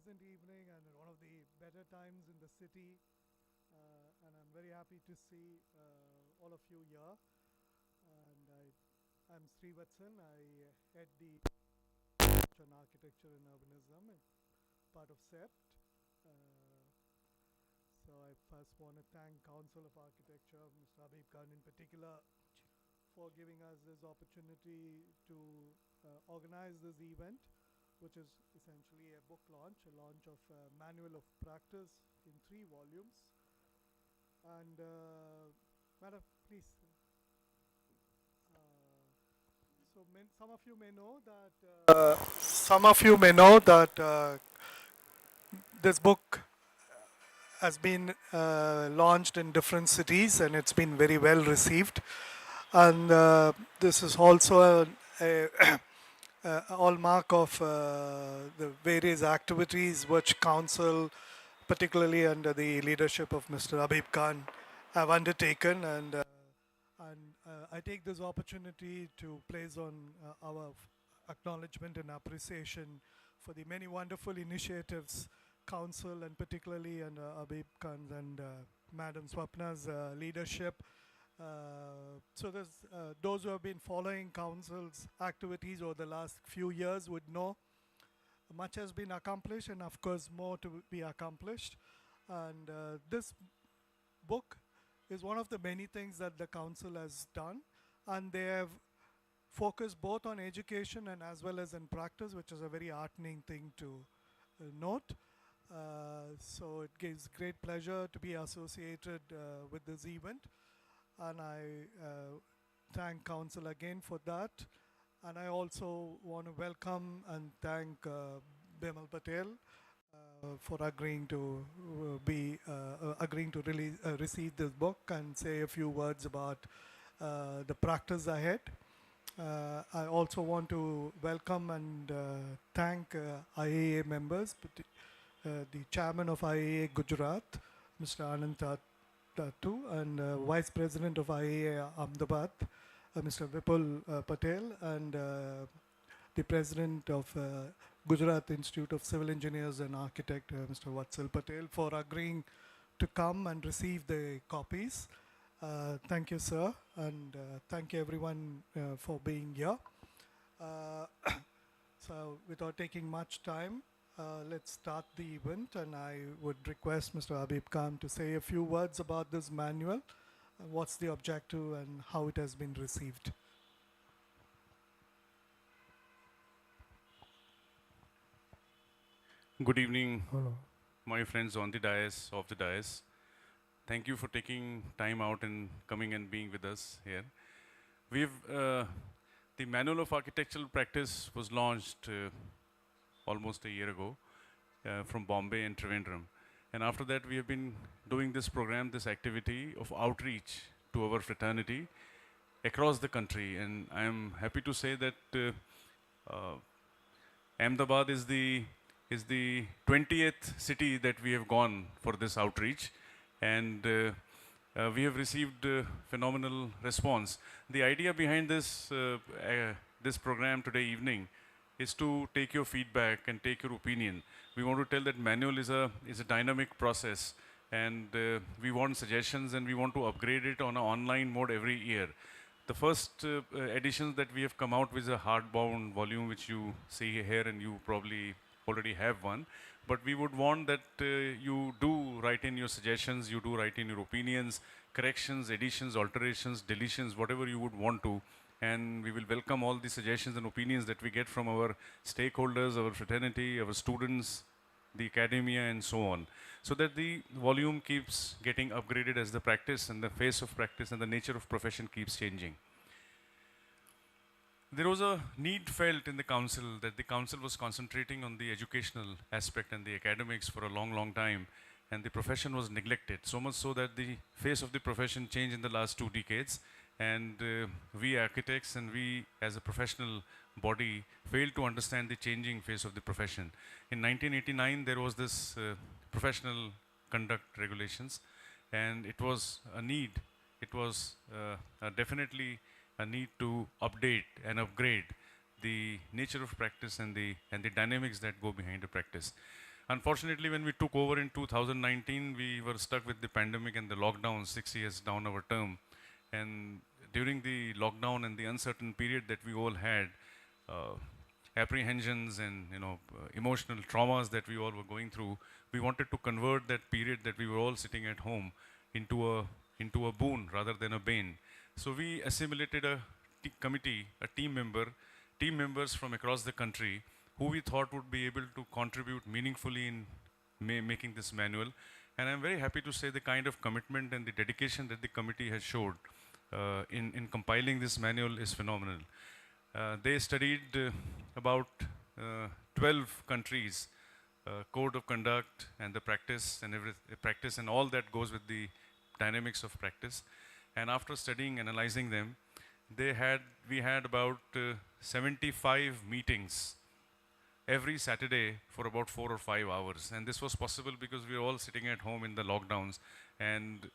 pleasant evening and one of the better times in the city. And I'm very happy to see all of you here. And I'm Srivatsan. I head the on Architecture and Urbanism, and part of Cept. Uh, so I first want to thank Council of Architecture, Mr. Habib Khan in particular, for giving us this opportunity to organize this event, which is essentially a book launch, a launch of a manual of practice in 3 volumes. And Madam, please. Uh, some of you may know that. Some of you may know that this book has been launched in different cities, and it's been very well received. And this is also a hallmark of the various activities which council, particularly under the leadership of Mr. Habib Khan, have undertaken. And I take this opportunity to place on our acknowledgement and appreciation for the many wonderful initiatives council, and particularly under Habib Khan and Madam Swapna's leadership. So those who have been following council's activities over the last few years would know much has been accomplished, and of course more to be accomplished. And this book is one of the many things that the council has done, and they have focused both on education and as well as in practice, which is a very heartening thing to note. So it gives great pleasure to be associated with this event, and I thank council again for that. And I also want to welcome and thank Bimal Patel for agreeing to receive this book and say a few words about the practice ahead. I also want to welcome and thank IAA members, the chairman of IAA Gujarat, Mr. Anand Tatu, and vice president of IAA Ahmedabad, Mr. Vipul Patel, and the president of Gujarat Institute of Civil Engineers and Architect, Mr. Vatsal Patel, for agreeing to come and receive the copies. Thank you, sir, and thank you everyone for being here. So without taking much time, let's start the event, and I would request Mr. Habib Khan to say a few words about this manual, what's the objective and how it has been received. Good evening, my friends on the dais, off the dais. Thank you for taking time out and coming and being with us here. The Manual of Architectural Practice was launched almost a year ago from Bombay and Trivandrum. And after that, we have been doing this program, this activity of outreach to our fraternity across the country. And I am happy to say that Ahmedabad is the 20th city that we have gone for this outreach, and we have received phenomenal response. The idea behind this program today evening is to take your feedback and take your opinion. We want to tell that manual is a dynamic process, and we want suggestions, and we want to upgrade it on an online mode every year. The first editions that we have come out with a hardbound volume, which you see here, and you probably already have one. But we would want that you do write in your suggestions, you do write in your opinions, corrections, additions, alterations, deletions, whatever you would want to. And we will welcome all the suggestions and opinions that we get from our stakeholders, our fraternity, our students, the academia, and so on, so that the volume keeps getting upgraded as the practice and the face of practice and the nature of profession keeps changing. There was a need felt in the council that the council was concentrating on the educational aspect and the academics for a long time, and the profession was neglected, so much so that the face of the profession changed in the last 2 decades, and we architects and we as a professional body failed to understand the changing face of the profession. In 1989, there was this professional conduct regulations, and it was a need. It was definitely a need to update and upgrade the nature of practice and the dynamics that go behind the practice. Unfortunately, when we took over in 2019, we were stuck with the pandemic and the lockdown, 6 years down our term. And during the lockdown and the uncertain period that we all had, uh, apprehensions and emotional traumas that we all were going through, we wanted to convert that period that we were all sitting at home into a boon rather than a bane. So we assimilated a committee, a team members from across the country who we thought would be able to contribute meaningfully in making this manual. And I'm very happy to say the kind of commitment and the dedication that the committee has showed in compiling this manual is phenomenal. They studied about 12 countries, code of conduct and the practice and all that goes with the dynamics of practice. And after studying, analyzing them, we had about 75 meetings every Saturday for about 4 or 5 hours. And this was possible because we were all sitting at home in the lockdowns, and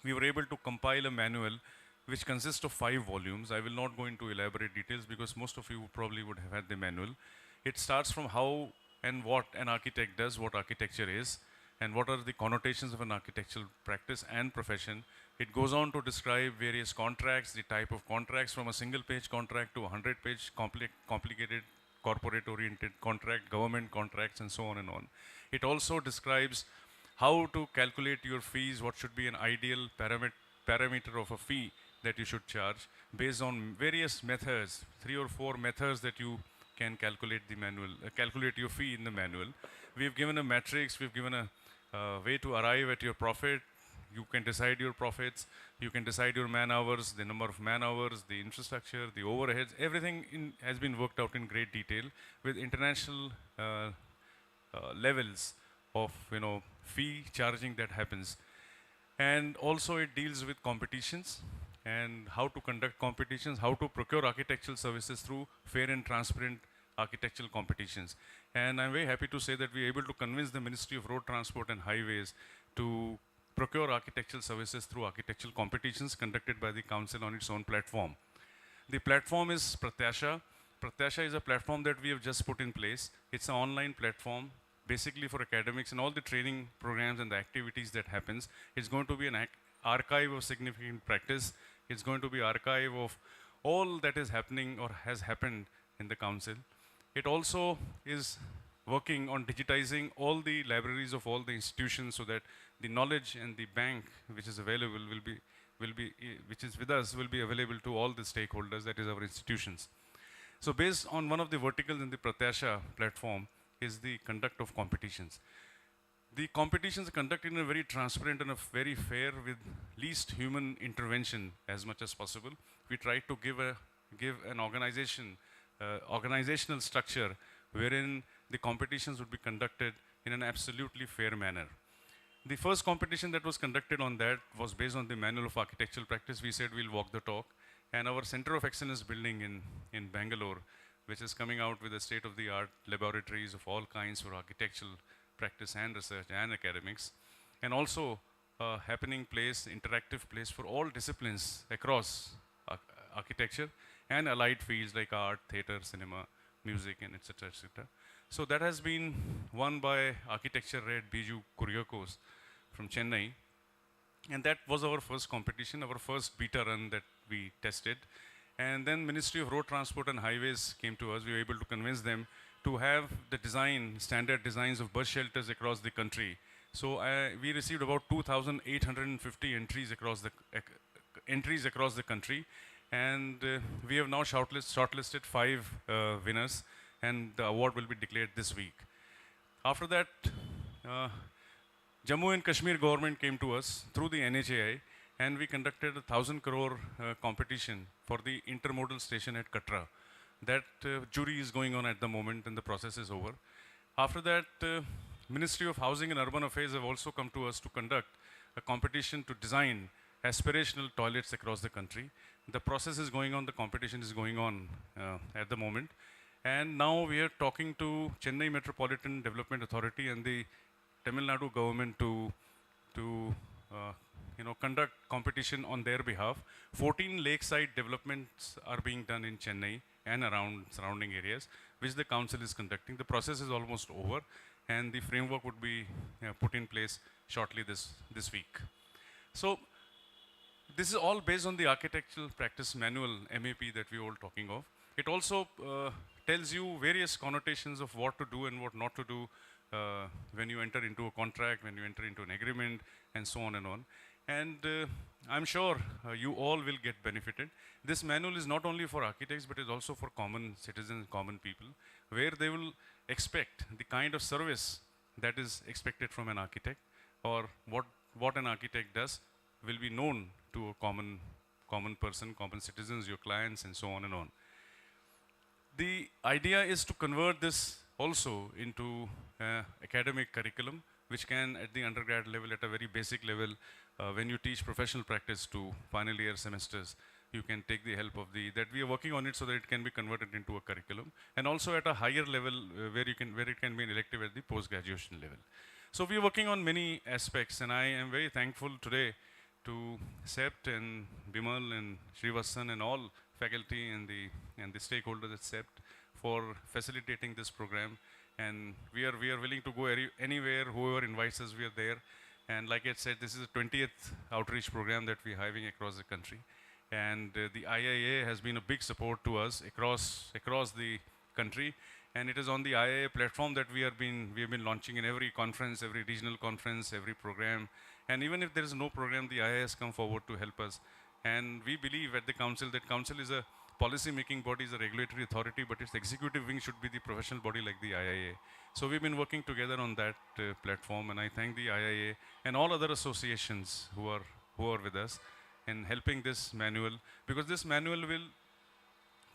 we were able to compile a manual which consists of 5 volumes. I will not go into elaborate details because most of you probably would have had the manual. It starts from how and what an architect does, what architecture is, and what are the connotations of an architectural practice and profession. It goes on to describe various contracts, the type of contracts from a single page contract to a 100-page complicated corporate-oriented contract, government contracts, and so on and on. It also describes how to calculate your fees, what should be an ideal parameter of a fee that you should charge based on various methods, 3 or 4 methods that you can calculate the manual, calculate your fee in the manual. We've given a matrix, we've given a way to arrive at your profit. You can decide your profits, you can decide your man hours, the number of man hours, the infrastructure, the overheads, everything has been worked out in great detail with international levels of fee charging that happens. And also it deals with competitions and how to conduct competitions, how to procure architectural services through fair and transparent architectural competitions. And I'm very happy to say that we are able to convince the Ministry of Road Transport and Highways to procure architectural services through architectural competitions conducted by the council on its own platform. The platform is Pratyasha. Pratyasha is a platform that we have just put in place. It's an online platform basically for academics and all the training programs and the activities that happens. It's going to be an archive of significant practice. It's going to be archive of all that is happening or has happened in the council. It also is working on digitizing all the libraries of all the institutions so that the knowledge and the bank which is available which is with us will be available to all the stakeholders, that is our institutions. So based on one of the verticals in the Pratyasha platform is the conduct of competitions. The competitions are conducted in a very transparent and a very fair with least human intervention as much as possible. We try to give an organizational structure wherein the competitions would be conducted in an absolutely fair manner. The first competition that was conducted on that was based on the Manual of Architectural Practice. We said we'll walk the talk. And our Center of Excellence building in Bangalore, which is coming out with the state-of-the-art laboratories of all kinds for architectural practice and research and academics, and also a happening place, interactive place for all disciplines across architecture and allied fields like art, theatre, cinema, music, and etc. etc. So that has been won by architecture red Biju Kuryakos from Chennai. And that was our first competition, our first beta run that we tested. And then Ministry of Road Transport and Highways came to us. We were able to convince them to have the standard designs of bus shelters across the country. So we received about 2,850 entries across the country. And we have now shortlisted 5 winners, and the award will be declared this week. After that, Jammu and Kashmir government came to us through the NHAI, and we conducted a 1,000 crore competition for the intermodal station at Katra. That jury is going on at the moment, and the process is over. After that, Ministry of Housing and Urban Affairs have also come to us to conduct a competition to design aspirational toilets across the country. The process is going on, the competition is going on at the moment. And now we are talking to Chennai Metropolitan Development Authority and the Tamil Nadu government to conduct competition on their behalf. 14 lakeside developments are being done in Chennai and around surrounding areas, which the council is conducting. The process is almost over, and the framework would be put in place shortly this week. So this is all based on the architectural practice manual MAP that we were all talking of. It also tells you various connotations of what to do and what not to do when you enter into a contract, when you enter into an agreement, and so on and on. And I'm sure you all will get benefited. This manual is not only for architects, but is also for common citizens, common people, where they will expect the kind of service that is expected from an architect, or what an architect does will be known to a common person, common citizens, your clients, and so on and on. The idea is to convert this also into academic curriculum, which can at the undergrad level, at a very basic level, when you teach professional practice to final year semesters, you can take the help of that we are working on it so that it can be converted into a curriculum, and also at a higher level where it can be an elective at the post-graduation level. So we are working on many aspects, and I am very thankful today to Cept and Bimal and Srivatsan and all faculty and the stakeholders at Cept for facilitating this program. And we are willing to go anywhere, whoever invites us, we are there. And like I said, this is the 20th outreach program that we're having across the country. And the IIA has been a big support to us across the country. And it is on the IIA platform that we have been launching in every conference, every regional conference, every program. And even if there is no program, the IIA has come forward to help us. And we believe at the council that council is a policy-making body, is a regulatory authority, but its executive wing should be the professional body like the IIA. So we've been working together on that platform, and I thank the IIA and all other associations who are with us in helping this manual, because this manual will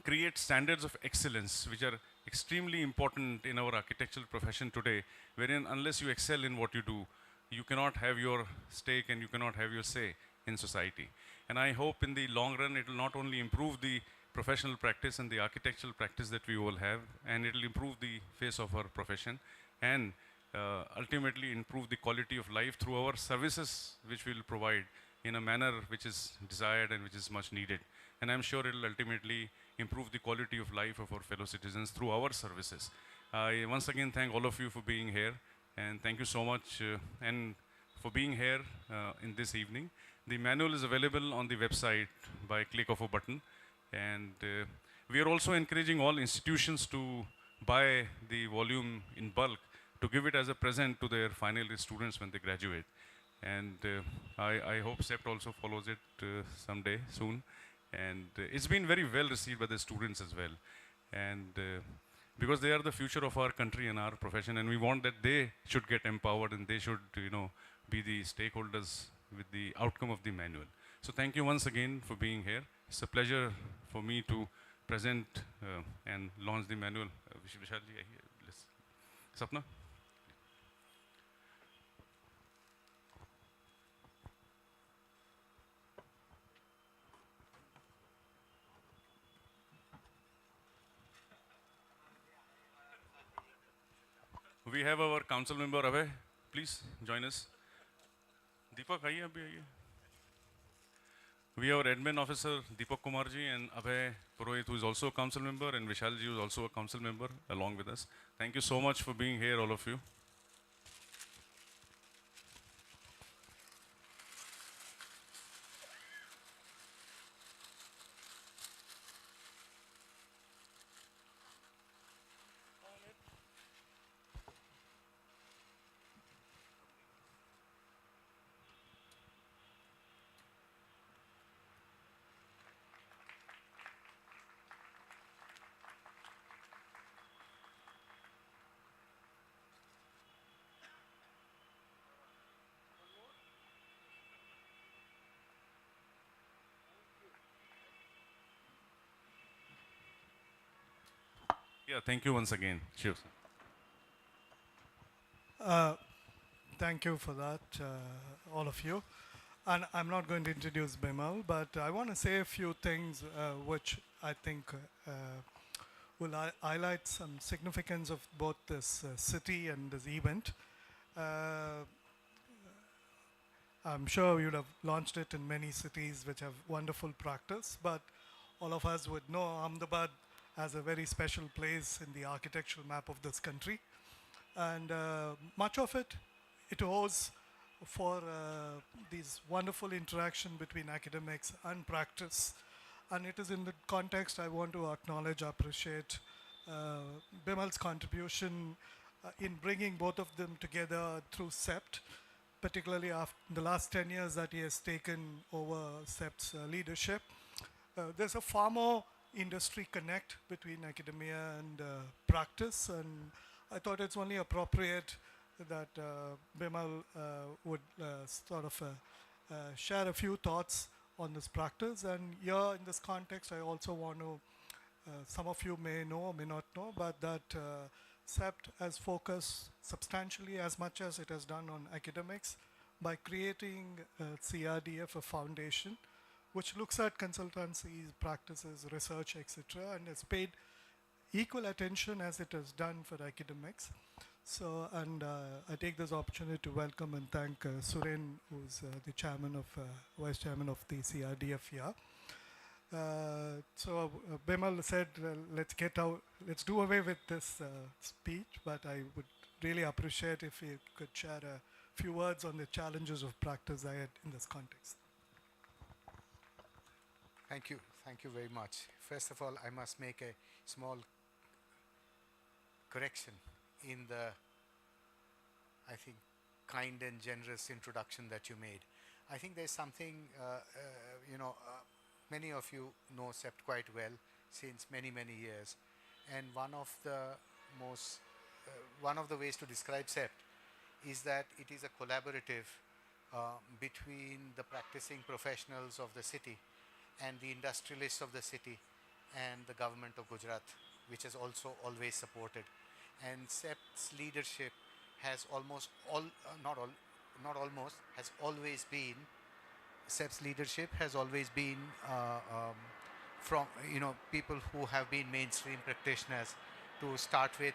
create standards of excellence, which are extremely important in our architectural profession today, wherein unless you excel in what you do, you cannot have your stake and you cannot have your say in society. And I hope in the long run, it will not only improve the professional practice and the architectural practice that we all have, and it will improve the face of our profession, and ultimately improve the quality of life through our services, which we will provide in a manner which is desired and which is much needed. And I'm sure it will ultimately improve the quality of life of our fellow citizens through our services. I once again thank all of you for being here, and thank you so much and for being here in this evening. The manual is available on the website by click of a button, and we are also encouraging all institutions to buy the volume in bulk to give it as a present to their final year students when they graduate. And I hope Cept also follows it someday soon. And it's been very well received by the students as well. And because they are the future of our country and our profession, and we want that they should get empowered and they should, be the stakeholders with the outcome of the manual. So thank you once again for being here. It's a pleasure for me to present and launch the manual. Vishalji, Sapna? We have our council member Abhay. Please join us. Deepak, आइए अभी आइए. We have our admin officer Deepak Kumarji and Abhay Purohit, who is also a council member, and Vishalji, who is also a council member, along with us. Thank you so much for being here, all of you. Yeah, thank you once again. Cheers. Thank you for that, all of you. And I'm not going to introduce Bimal, but I want to say a few things which I think will highlight some significance of both this city and this event. I'm sure you would have launched it in many cities which have wonderful practice, but all of us would know Ahmedabad has a very special place in the architectural map of this country. And much of it owes for these wonderful interaction between academics and practice. And it is in that context I want to acknowledge, appreciate Bimal's contribution in bringing both of them together through Cept, particularly after the last 10 years that he has taken over Cept's leadership. There's a far more industry connect between academia and practice, and I thought it's only appropriate that Bimal would sort of share a few thoughts on this practice. And here in this context, I also want to, some of you may know or may not know, but that Cept has focused substantially as much as it has done on academics by creating CRDF, a foundation, which looks at consultancies, practices, research, etc., and has paid equal attention as it has done for academics. So, and I take this opportunity to welcome and thank Suren, who's the chairman of, vice chairman of the CRDF here. So Bimal said, let's do away with this speech, but I would really appreciate if you could share a few words on the challenges of practice ahead in this context. Thank you very much. First of all, I must make a small correction in the, I think, kind and generous introduction that you made. I think there's something, many of you know Cept quite well since many years, and one of the ways to describe Cept is that it is a collaborative between the practicing professionals of the city and the industrialists of the city and the government of Gujarat, which has also always supported. And Cept's leadership has Cept's leadership has always been from people who have been mainstream practitioners. To start with,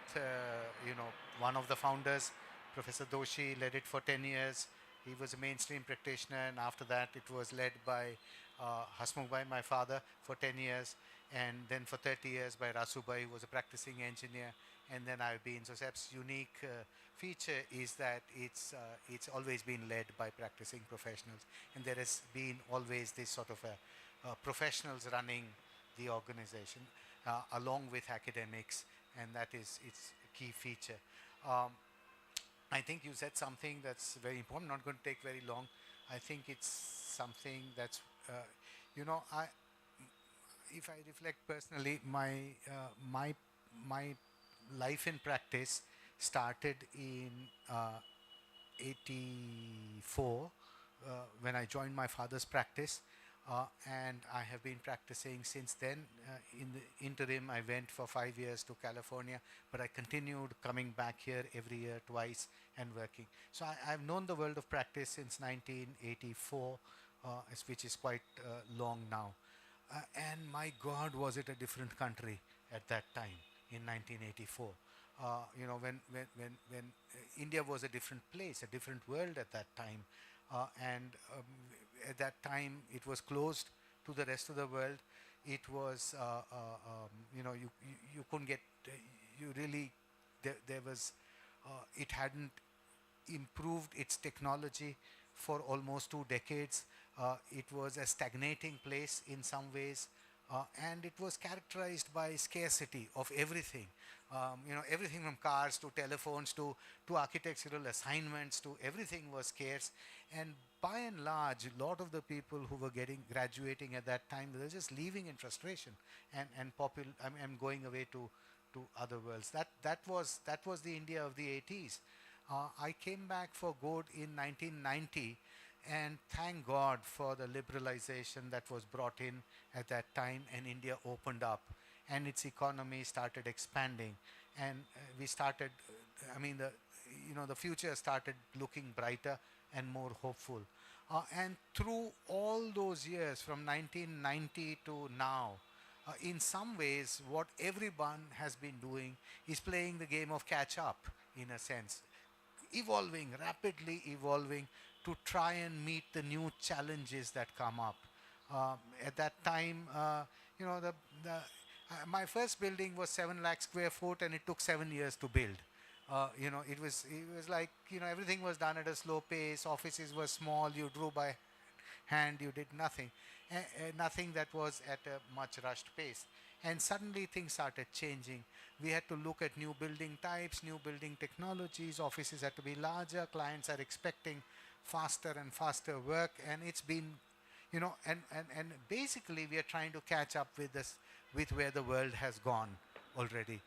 one of the founders, Professor Doshi, led it for 10 years. He was a mainstream practitioner, and after that it was led by Hasmukhbhai, my father, for 10 years, and then for 30 years by Rasubai, who was a practicing engineer, and then I've been. So Cept's unique feature is that it's always been led by practicing professionals, and there has been always this sort of professionals running the organization along with academics, and that is its key feature. I think you said something that's very important, not going to take very long. I think it's something that's, if I reflect personally, my life in practice started in 84 when I joined my father's practice, and I have been practicing since then. In the interim, I went for 5 years to California, but I continued coming back here every year, twice, and working. So I've known the world of practice since 1984, which is quite long now. And my God, was it a different country at that time in 1984. When India was a different place, a different world at that time. And at that time, it was closed to the rest of the world. It was, you couldn't get, there was, it hadn't improved its technology for almost 2 decades. It was a stagnating place in some ways, and it was characterized by scarcity of everything. Everything from cars to telephones to architectural assignments to everything was scarce. And by and large, a lot of the people who were graduating at that time, they were just leaving in frustration and going away to other worlds. That was the India of the 80s. I came back for good in 1990, and thank God for the liberalization that was brought in at that time, and India opened up and its economy started expanding, and we started, the future started looking brighter and more hopeful. And through all those years from 1990 to now, in some ways what everyone has been doing is playing the game of catch up, in a sense, rapidly evolving to try and meet the new challenges that come up. At that time, my first building was 7 lakh square foot, and it took 7 years to build. It was like, everything was done at a slow pace. Offices were small. You drew by hand. You did nothing, nothing that was at a much rushed pace. And suddenly things started changing. We had to look at new building types, new building technologies. Offices had to be larger. Clients are expecting faster and faster work, and it's been, and basically we are trying to catch up with this, with where the world has gone already,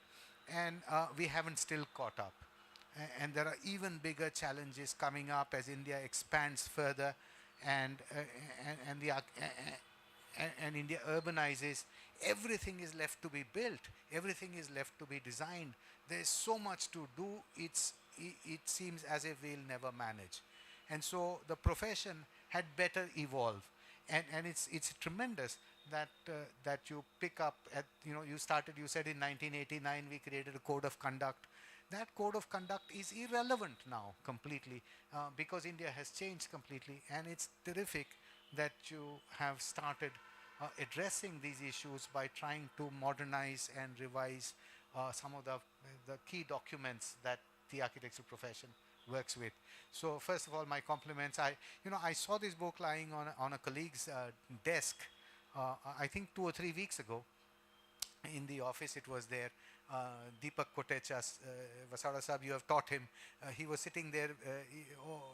and we haven't still caught up. And there are even bigger challenges coming up as India expands further, and and the and India urbanizes. Everything is left to be built. Everything is left to be designed. There is so much to do. It seems as if we'll never manage, and so the profession had better evolve. And it's tremendous that that you pick up at, you started, you said in 1989 we created a code of conduct. That code of conduct is irrelevant now completely, because India has changed completely, and it's terrific that you have started addressing these issues by trying to modernize and revise some of the key documents that the architectural profession works with. So first of all, my compliments. I saw this book lying on a colleague's desk, I think 2 or 3 weeks ago. In the office it was there. Deepak Kotecha, Vasada Sahab, you have taught him. He was sitting there.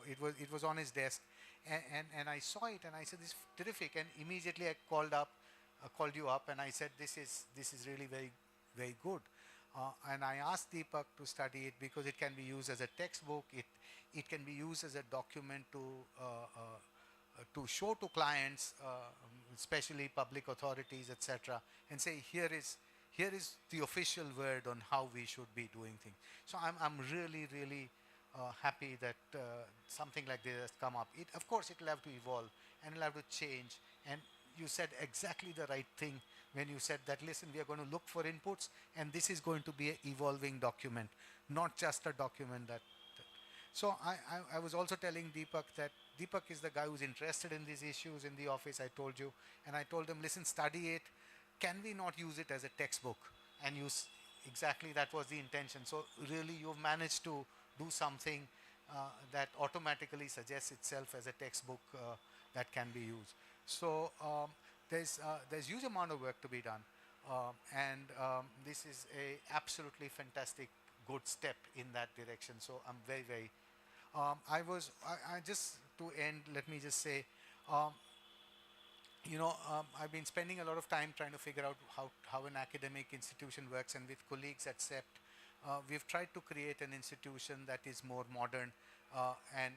It was on his desk, and I saw it, and I said, "This is terrific." And immediately I called you up, and I said, "This is really very, very good." And I asked Deepak to study it because it can be used as a textbook. It can be used as a document to show to clients, especially public authorities, etc., and say, here is the official word on how we should be doing things. So I'm really, really happy that something like this has come up. Of course, it'll have to evolve and it'll have to change. And you said exactly the right thing when you said that, listen, we are going to look for inputs, and this is going to be an evolving document, not just a document that. So I was also telling Deepak that Deepak is the guy who's interested in these issues in the office, I told you. And I told him, listen, study it. Can we not use it as a textbook? And exactly that was the intention. So really you've managed to do something that automatically suggests itself as a textbook that can be used. So there's huge amount of work to be done. And this is a absolutely fantastic good step in that direction. So I'm very, very I just to end, let me just say, I've been spending a lot of time trying to figure out how an academic institution works, and with colleagues at Cept, we've tried to create an institution that is more modern, and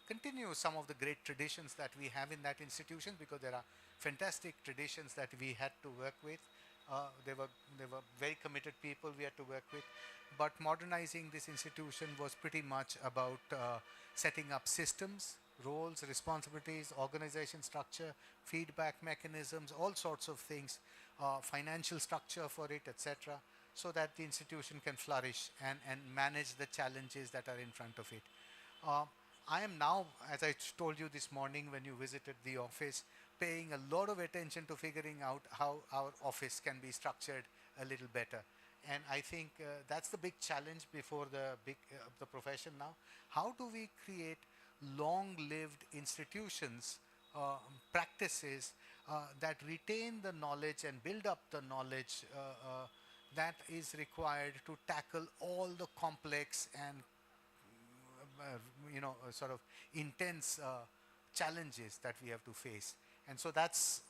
continue some of the great traditions that we have in that institution, because there are fantastic traditions that we had to work with. They were very committed people we had to work with. But modernizing this institution was pretty much about setting up systems, roles, responsibilities, organization structure, feedback mechanisms, all sorts of things, financial structure for it, etc., so that the institution can flourish and manage the challenges that are in front of it. I am now, as I told you this morning when you visited the office, paying a lot of attention to figuring out how our office can be structured a little better. And I think that's the big challenge before the profession now. How do we create long-lived institutions, practices that retain the knowledge and build up the knowledge that is required to tackle all the complex and sort of intense challenges that we have to face. And so that's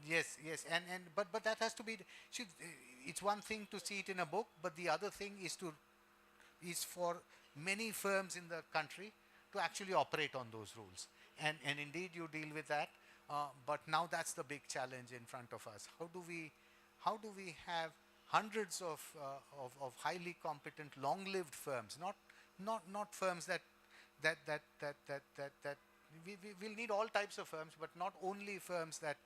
yes, but that has to be. It's one thing to see it in a book, but the other thing is for many firms in the country to actually operate on those rules. And indeed you deal with that. But now that's the big challenge in front of us. How do we have hundreds of highly competent, long-lived firms, not firms that we'll need all types of firms, but not only firms that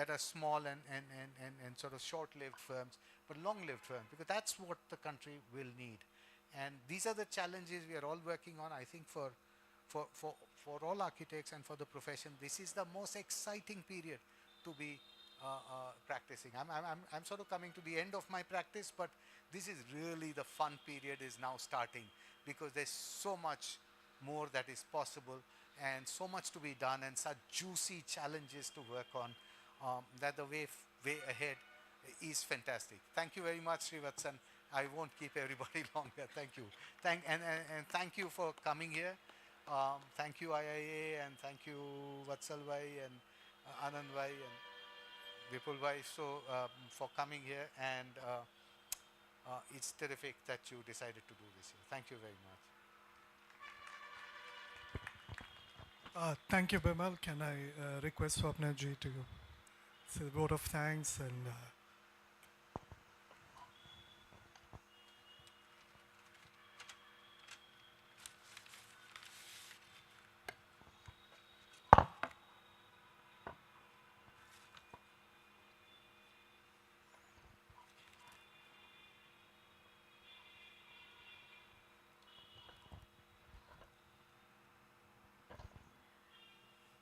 are small and sort of short-lived firms, but long-lived firms, because that's what the country will need. And these are the challenges we are all working on. I think for all architects and for the profession, this is the most exciting period to be practicing. practicing. I'm sort of coming to the end of my practice, but this is really the fun period is now starting because there's so much more that is possible and so much to be done and such juicy challenges to work on that the way ahead is fantastic. Thank you very much, Srivatsan. I won't keep everybody longer. Thank you. And thank you for coming here. Thank you IIA and thank you Vatsal Bhai and Anand Bhai and Vipul Bhai for coming here and it's terrific that you decided to do this here. Thank you very much. Thank you, Bimal. Can I request Swapna ji to say a vote of thanks and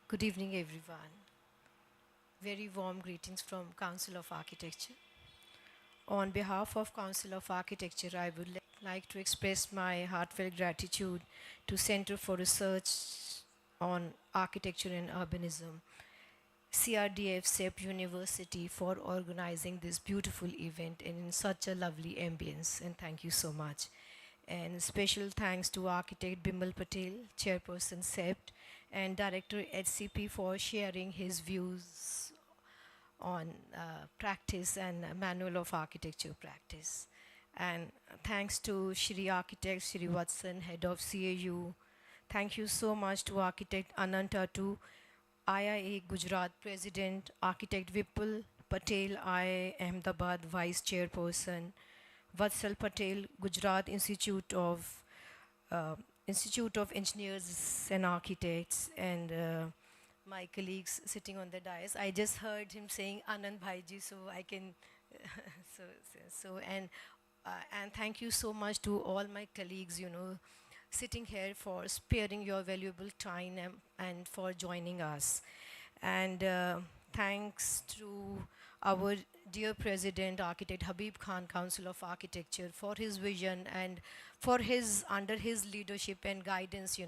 Good evening, everyone. Very warm greetings from Council of Architecture. On behalf of Council of Architecture, I would like to express my heartfelt gratitude to Center for Research on Architecture and Urbanism, CRDF Cept University, for organizing this beautiful event in such a lovely ambience, and thank you so much. And special thanks to architect Bimal Patel, Chairperson Cept, and Director HCP for sharing his views on practice and manual of architecture practice. And thanks to Shri Architect Shri Watson, Head of CAU. Thank you so much to Architect Anant Tatu, IIA Gujarat President, Architect Vipul Patel, IIA Ahmedabad Vice Chairperson, Vatsal Patel, Gujarat Institute of Engineers and Architects, and my colleagues sitting on the dais. I just heard him saying Anand Bhaiji, so I can, and thank you so much to all my colleagues, sitting here for sparing your valuable time and for joining us. And thanks to our dear President, Architect Habib Khan, Council of Architecture, for his vision and for under his leadership and guidance,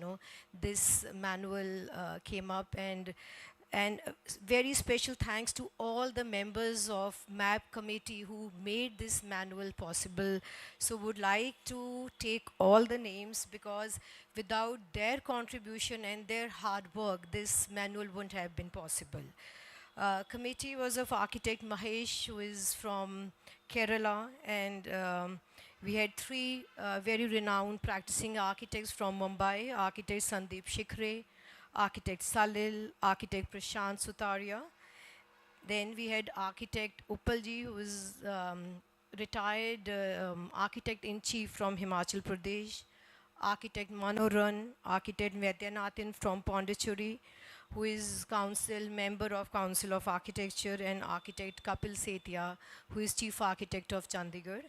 this manual came up, and very special thanks to all the members of MAP committee who made this manual possible. So would like to take all the names because without their contribution and their hard work, this manual wouldn't have been possible. Committee was of architect Mahesh, who is from Kerala, and we had three very renowned practicing architects from Mumbai: architect Sandeep Shikhre, architect Salil, architect Prashant Sutaria. Then we had architect Uppalji, who is retired architect-in-chief from Himachal Pradesh, architect Manoran, architect Vaidyanathan from Pondicherry, who is member of Council of Architecture, and architect Kapil Setia, who is chief architect of Chandigarh.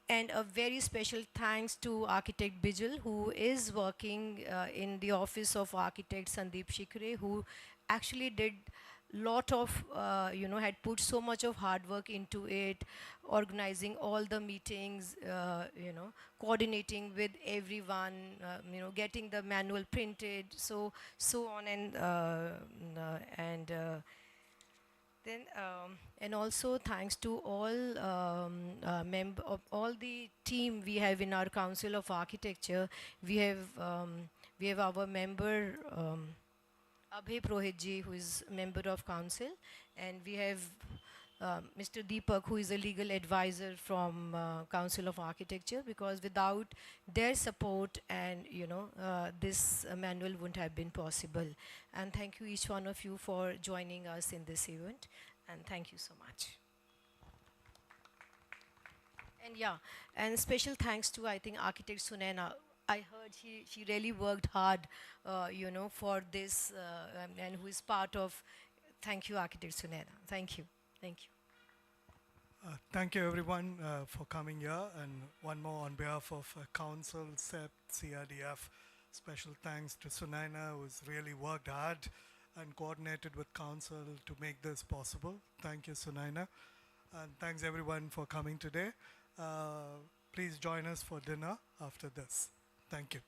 And a very special thanks to architect Bijal, who is working in the office of architect Sandeep Shikhre, who actually did lot of, had put so much of hard work into it, organizing all the meetings, coordinating with everyone, getting the manual printed, so on, then and also thanks to all all the team we have in our Council of Architecture. We have our member Abhay Prohitji, who is member of council, and we have Mr. Deepak, who is a legal advisor from Council of Architecture, because without their support and this manual wouldn't have been possible. And thank you each one of you for joining us in this event, and thank you so much. And yeah, and special thanks to, I think, architect Sunaina. I heard she really worked hard, for this, and who is part of. Thank you, architect Sunaina. Thank you. Thank you. Thank you everyone for coming here, and one more on behalf of Council, Cept, CRDF. Special thanks to Sunaina, who's really worked hard and coordinated with Council to make this possible. Thank you, Sunaina. And thanks everyone for coming today. Please join us for dinner after this. Thank you.